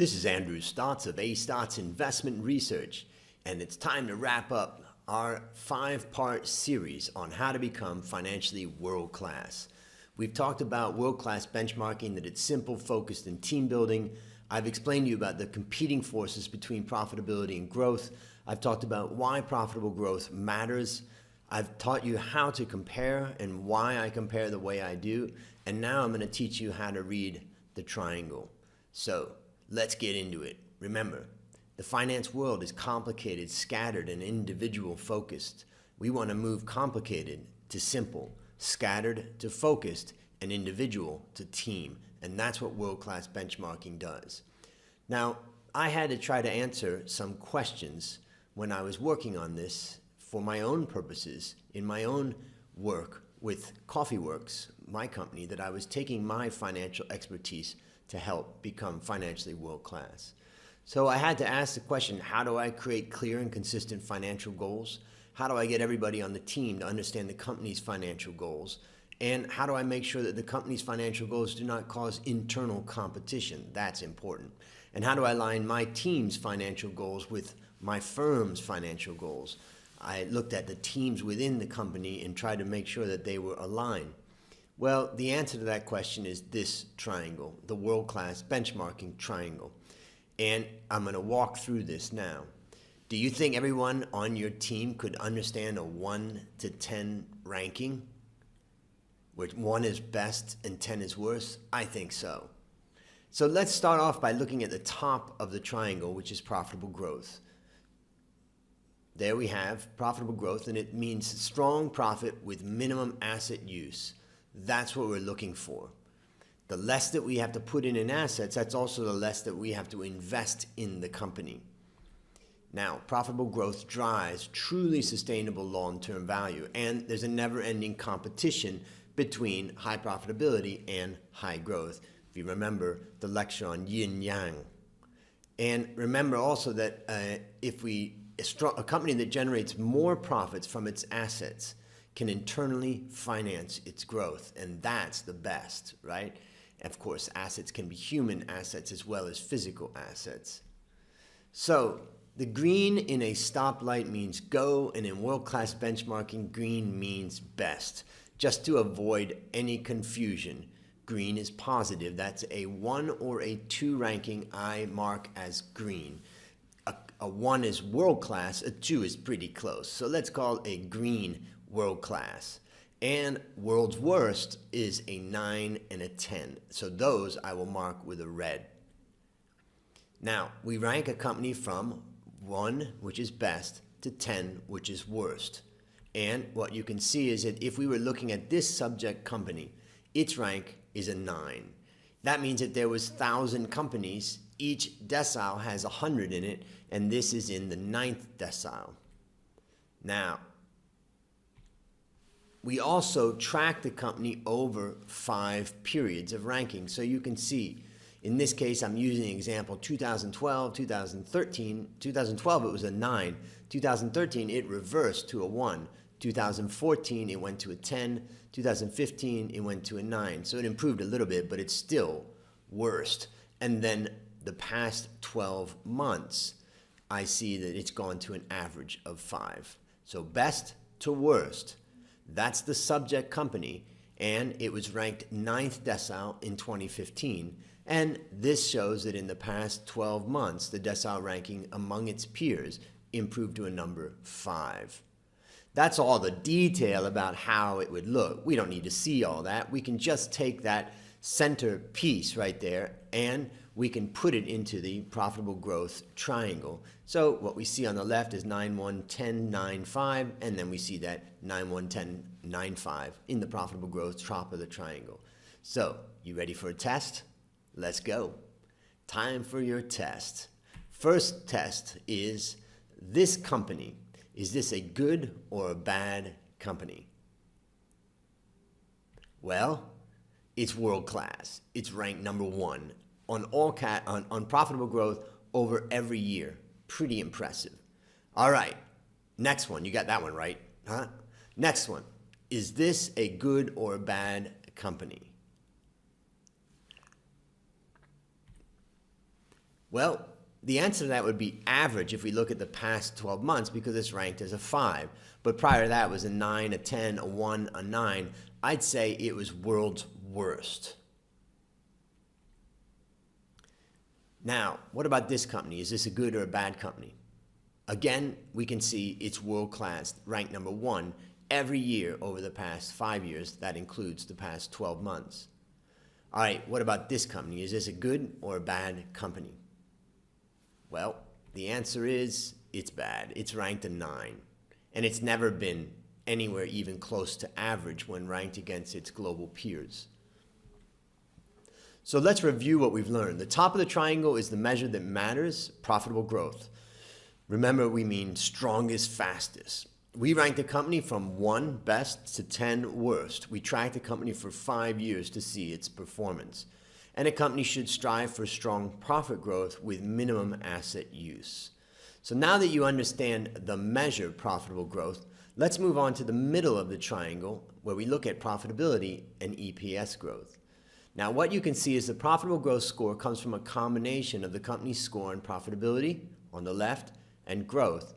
This is Andrew Stotz of Stotz Investment Research, and it's time to wrap up our 5-part series on how to become financially world-class. We've talked about world-class benchmarking, that it's simple, focused, and team building. I've explained to you about the competing forces between profitability and growth. I've talked about why profitable growth matters. I've taught you how to compare and why I compare the way I do. And now I'm going to teach you how to read the triangle. So let's get into it. Remember, the finance world is complicated, scattered, and individual focused. We want to move complicated to simple, scattered to focused, and individual to team. And that's what world-class benchmarking does. Now, I had to try to answer some questions when I was working on this for my own purposes, in my own work with CoffeeWORKS, my company, that I was taking my financial expertise to help become financially world-class. So I had to ask the question, how do I create clear and consistent financial goals? How do I get everybody on the team to understand the company's financial goals? And how do I make sure that the company's financial goals do not cause internal competition? That's important. And how do I align my team's financial goals with my firm's financial goals? I looked at the teams within the company and tried to make sure that they were aligned. Well, the answer to that question is this triangle, the world-class benchmarking triangle. And I'm going to walk through this now. Do you think everyone on your team could understand a 1 to 10 ranking, where 1 is best and 10 is worst? I think so. So let's start off by looking at the top of the triangle, which is profitable growth. There we have profitable growth, and it means strong profit with minimum asset use. That's what we're looking for. The less that we have to put in assets, that's also the less that we have to invest in the company. Now, profitable growth drives truly sustainable long-term value, and there's a never-ending competition between high profitability and high growth. If you remember the lecture on yin-yang. And remember also that a company that generates more profits from its assets can internally finance its growth, and that's the best, right? Of course, assets can be human assets as well as physical assets. So the green in a stoplight means go, and in world-class benchmarking, green means best. Just to avoid any confusion, green is positive. That's a 1 or a 2 ranking I mark as green. A 1 is world-class, a 2 is pretty close. So let's call a green world-class. And world's worst is a 9 and a 10. So those I will mark with a red. Now, we rank a company from 1, which is best, to 10, which is worst. And what you can see is that if we were looking at this subject company, its rank is a 9. That means that there was 1,000 companies, each decile has 100 in it, and this is in the 9th decile. Now, we also track the company over 5 periods of ranking. So you can see, in this case, I'm using the example 2012, 2013. 2012, it was a 9. 2013, it reversed to a 1. 2014, it went to a 10. 2015, it went to a 9. So it improved a little bit, but it's still worst. And then the past 12 months, I see that it's gone to an average of 5. So best to worst. That's the subject company, and it was ranked 9th decile in 2015. And this shows that in the past 12 months, the decile ranking among its peers improved to a number 5. That's all the detail about how it would look. We don't need to see all that. We can just take that center piece right there and we can put it into the profitable growth triangle. So what we see on the left is 9, 1, 10, 9, 5, and then we see that 9, 1, 10, 9, 5 in the profitable growth top of the triangle. So, you ready for a test? Let's go. Time for your test. First test is this company. Is this a good or a bad company? Well, it's world-class. It's ranked number 1 on profitable growth over every year. Pretty impressive. All right, next one. You got that one right, huh? Next one. Is this a good or a bad company? Well, the answer to that would be average if we look at the past 12 months because it's ranked as a 5. But prior to that was a 9, a 10, a 1, a 9. I'd say it was world's worst. Now, what about this company? Is this a good or a bad company? Again, we can see it's world-class, ranked number 1 every year over the past 5 years. That includes the past 12 months. All right, what about this company? Is this a good or a bad company? Well, the answer is it's bad. It's ranked a 9. And it's never been anywhere even close to average when ranked against its global peers. So let's review what we've learned. The top of the triangle is the measure that matters, profitable growth. Remember, we mean strongest, fastest. We rank the company from 1 best to 10 worst. We track the company for 5 years to see its performance. And a company should strive for strong profit growth with minimum asset use. So now that you understand the measure profitable growth, let's move on to the middle of the triangle where we look at profitability and EPS growth. Now what you can see is the profitable growth score comes from a combination of the company's score on profitability on the left and growth,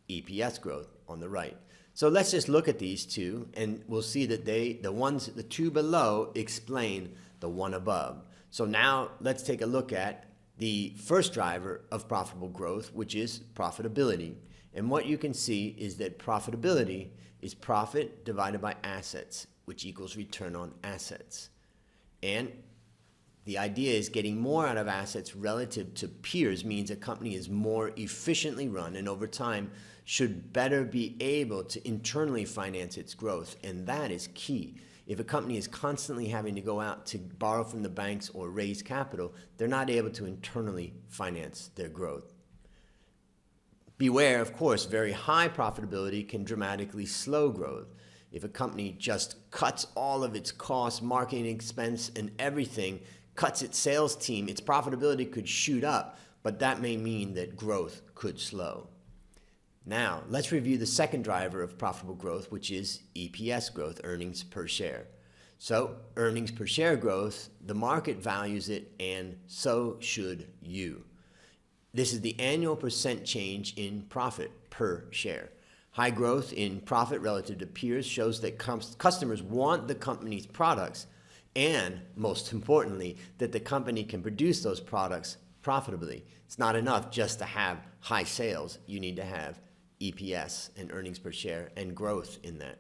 EPS growth, on the right. So let's just look at these two and we'll see that the two below explain the one above. So now let's take a look at the first driver of profitable growth, which is profitability. And what you can see is that profitability is profit divided by assets, which equals return on assets. And the idea is getting more out of assets relative to peers means a company is more efficiently run and over time should better be able to internally finance its growth. And that is key. If a company is constantly having to go out to borrow from the banks or raise capital, they're not able to internally finance their growth. Beware, of course, very high profitability can dramatically slow growth. If a company just cuts all of its costs, marketing expense, and everything, cuts its sales team, its profitability could shoot up, but that may mean that growth could slow. Now, let's review the second driver of profitable growth, which is EPS growth, earnings per share. So, earnings per share growth, the market values it, and so should you. This is the annual percent change in profit per share. High growth in profit relative to peers shows that customers want the company's products, and most importantly, that the company can produce those products profitably. It's not enough just to have high sales. You need to have EPS and earnings per share and growth in that.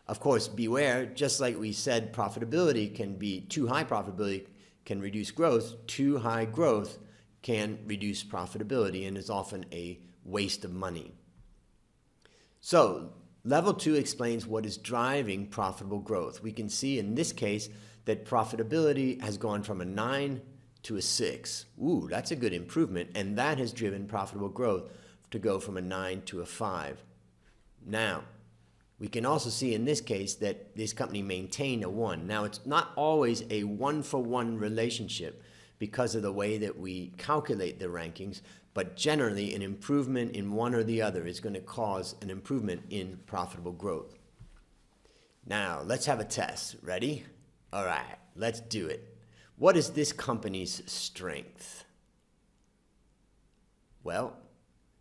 Of course, beware, just like we said, profitability can be too high profitability can reduce growth, too high growth can reduce profitability and is often a waste of money. So, level 2 explains what is driving profitable growth. We can see in this case that profitability has gone from a 9 to a 6. Ooh, that's a good improvement, and that has driven profitable growth to go from a 9 to a 5. Now, we can also see in this case that this company maintained a 1. Now, it's not always a one-for-one relationship because of the way that we calculate the rankings, but generally an improvement in one or the other is going to cause an improvement in profitable growth. Now, let's have a test. Ready? All right, let's do it. What is this company's strength? Well,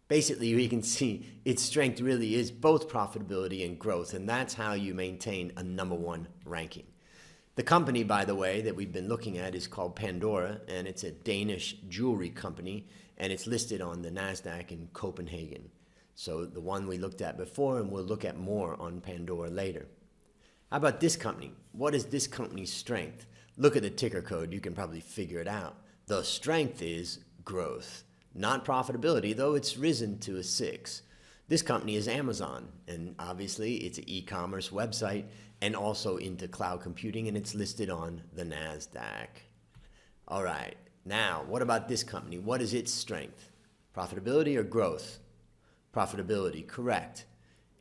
basically, we can see its strength really is both profitability and growth, and that's how you maintain a number 1 ranking. The company, by the way, that we've been looking at is called Pandora, and it's a Danish jewelry company, and it's listed on the NASDAQ in Copenhagen. So the one we looked at before, and we'll look at more on Pandora later. How about this company? What is this company's strength? Look at the ticker code. You can probably figure it out. The strength is growth, not profitability, though it's risen to a 6. This company is Amazon, and obviously it's an e-commerce website and also into cloud computing, and it's listed on the NASDAQ. All right, now what about this company? What is its strength? Profitability or growth? Profitability, correct.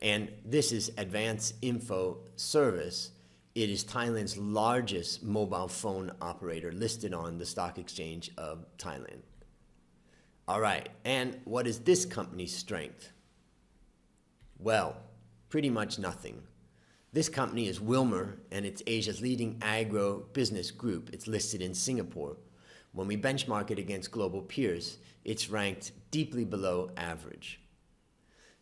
And this is Advanced Info Service. It is Thailand's largest mobile phone operator listed on the Stock Exchange of Thailand. All right, and what is this company's strength? Well, pretty much nothing. This company is Wilmer, and it's Asia's leading agro business group. It's listed in Singapore. When we benchmark it against global peers, it's ranked deeply below average.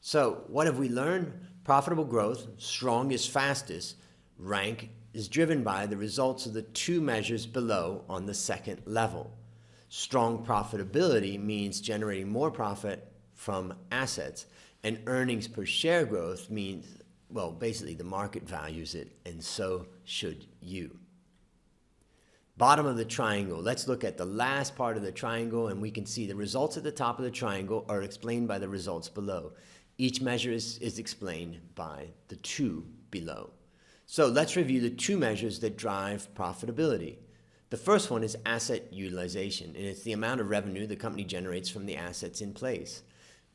So what have we learned? Profitable growth, strongest, fastest, rank is driven by the results of the two measures below on the second level. Strong profitability means generating more profit from assets, and earnings per share growth means, well, basically the market values it, and so should you. Bottom of the triangle, let's look at the last part of the triangle, and we can see the results at the top of the triangle are explained by the results below. Each measure is explained by the two below. So let's review the two measures that drive profitability. The first one is asset utilization, and it's the amount of revenue the company generates from the assets in place.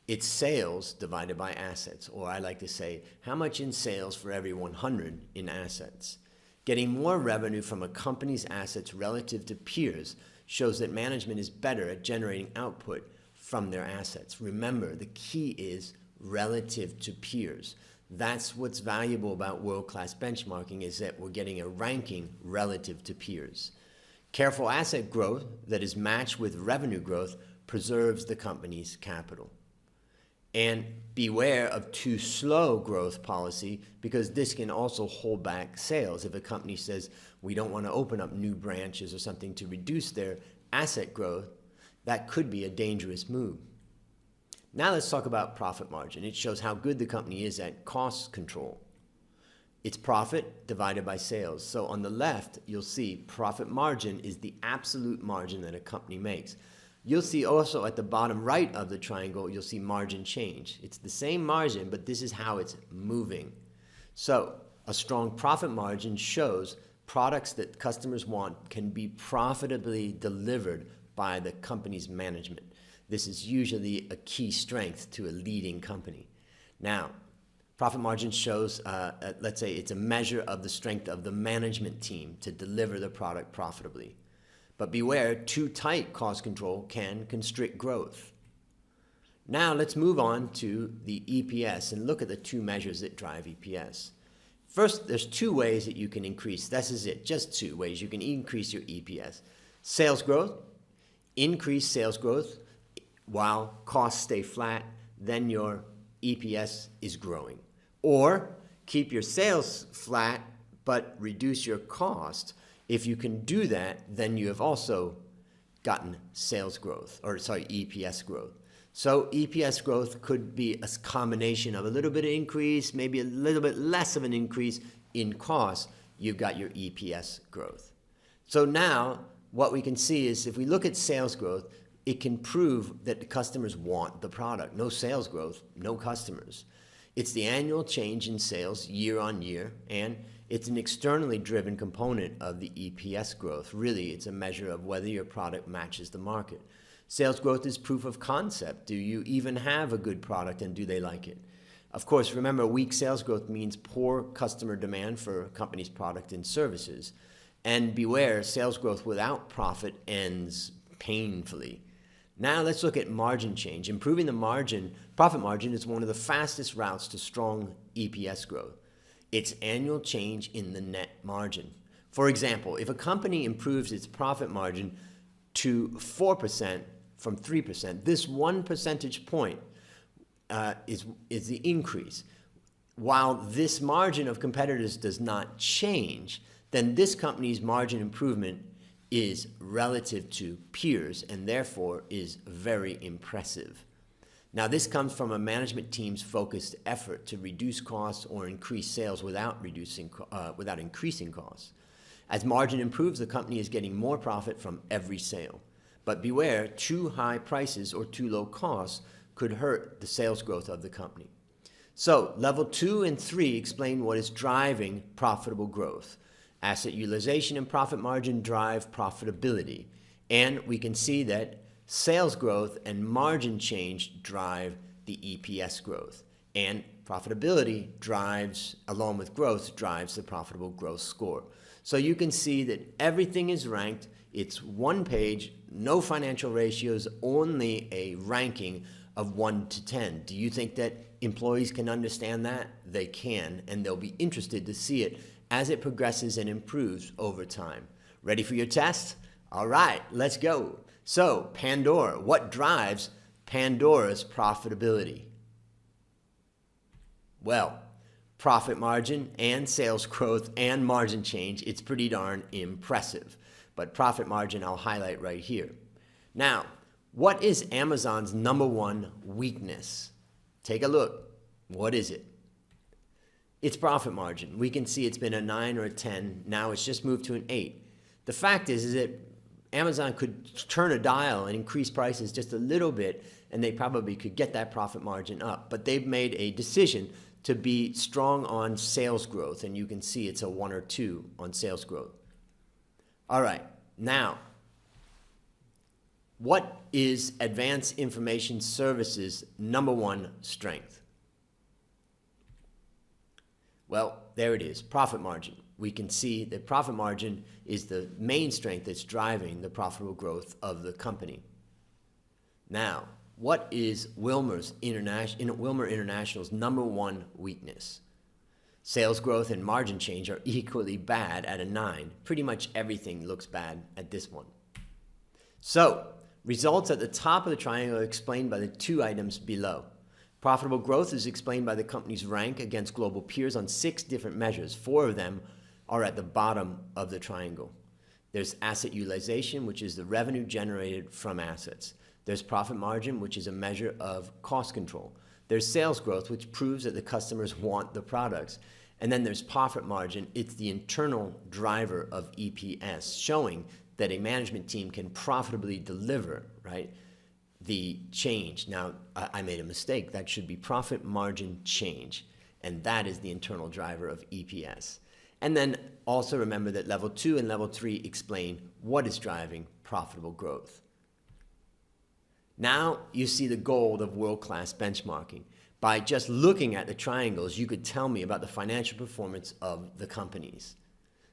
It's sales divided by assets, or I like to say, how much in sales for every 100 in assets. Getting more revenue from a company's assets relative to peers shows that management is better at generating output from their assets. Remember, the key is relative to peers. That's what's valuable about world-class benchmarking, is that we're getting a ranking relative to peers. Careful asset growth that is matched with revenue growth preserves the company's capital. And beware of too slow growth policy, because this can also hold back sales. If a company says we don't want to open up new branches or something to reduce their asset growth, that could be a dangerous move. Now let's talk about profit margin. It shows how good the company is at cost control. It's profit divided by sales. So on the left, you'll see profit margin is the absolute margin that a company makes. You'll see also at the bottom right of the triangle, you'll see margin change. It's the same margin, but this is how it's moving. So a strong profit margin shows products that customers want can be profitably delivered by the company's management. This is usually a key strength to a leading company. Now, profit margin shows, let's say it's a measure of the strength of the management team to deliver the product profitably. But beware, too tight cost control can constrict growth. Now let's move on to the EPS and look at the two measures that drive EPS. First, there's two ways that you can increase. This is it, just two ways you can increase your EPS. Sales growth, increase sales growth while costs stay flat, then your EPS is growing. Or keep your sales flat but reduce your cost. If you can do that, then you have also gotten sales growth, EPS growth. So EPS growth could be a combination of a little bit of increase, maybe a little bit less of an increase in cost. You've got your EPS growth. So now what we can see is if we look at sales growth, it can prove that the customers want the product. No sales growth, no customers. It's the annual change in sales year on year, and it's an externally driven component of the EPS growth. Really, it's a measure of whether your product matches the market. Sales growth is proof of concept. Do you even have a good product, and do they like it? Of course, remember, weak sales growth means poor customer demand for a company's product and services. And beware, sales growth without profit ends painfully. Now let's look at margin change. Improving the profit margin is one of the fastest routes to strong EPS growth. It's annual change in the net margin. For example, if a company improves its profit margin to 4% from 3%, this 1 percentage point is the increase. While this margin of competitors does not change, then this company's margin improvement is relative to peers and therefore is very impressive. Now, this comes from a management team's focused effort to reduce costs or increase sales without increasing costs. As margin improves, the company is getting more profit from every sale. But beware, too high prices or too low costs could hurt the sales growth of the company. So, level 2 and 3 explain what is driving profitable growth. Asset utilization and profit margin drive profitability. And we can see that sales growth and margin change drive the EPS growth. And profitability drives, along with growth, drives the profitable growth score. So you can see that everything is ranked. It's one page, no financial ratios, only a ranking of 1 to 10. Do you think that employees can understand that? They can, and they'll be interested to see it as it progresses and improves over time. Ready for your test? All right, let's go. So, Pandora, what drives Pandora's profitability? Well, profit margin and sales growth and margin change, it's pretty darn impressive. But profit margin I'll highlight right here. Now, what is Amazon's #1 weakness? Take a look. What is it? It's profit margin. We can see it's been a 9 or a 10. Now it's just moved to an 8. The fact is that Amazon could turn a dial and increase prices just a little bit, and they probably could get that profit margin up. But they've made a decision to be strong on sales growth, and you can see it's a 1 or 2 on sales growth. All right, now, what is Advanced Information Services' #1 strength? Well, there it is, profit margin. We can see that profit margin is the main strength that's driving the profitable growth of the company. Now, what is Wilmer International's #1 weakness? Sales growth and margin change are equally bad at a 9. Pretty much everything looks bad at this one. So, results at the top of the triangle are explained by the 2 items below. Profitable growth is explained by the company's rank against global peers on 6 different measures. 4 of them are at the bottom of the triangle. There's asset utilization, which is the revenue generated from assets. There's profit margin, which is a measure of cost control. There's sales growth, which proves that the customers want the products. And then there's profit margin. It's the internal driver of EPS, showing that a management team can profitably deliver, right, the change. Now, I made a mistake. That should be profit margin change. And that is the internal driver of EPS. And then also remember that level 2 and level 3 explain what is driving profitable growth. Now you see the gold of world-class benchmarking. By just looking at the triangles, you could tell me about the financial performance of the companies.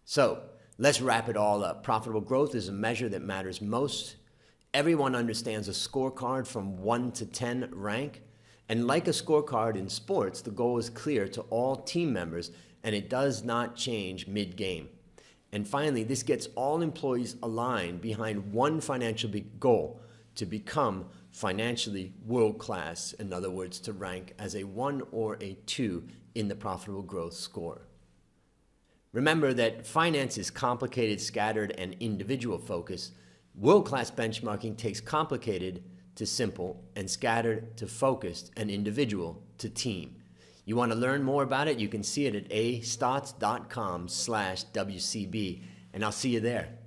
So let's wrap it all up. Profitable growth is a measure that matters most. Everyone understands a scorecard from 1 to 10 rank. And like a scorecard in sports, the goal is clear to all team members, and it does not change mid-game. And finally, this gets all employees aligned behind one financial goal: to become financially world-class, in other words, to rank as a 1 or a 2 in the profitable growth score. Remember that finance is complicated, scattered, and individual focused. World-class benchmarking takes complicated to simple and scattered to focused and individual to team. You want to learn more about it? You can see it at astotz.com/WCB, and I'll see you there.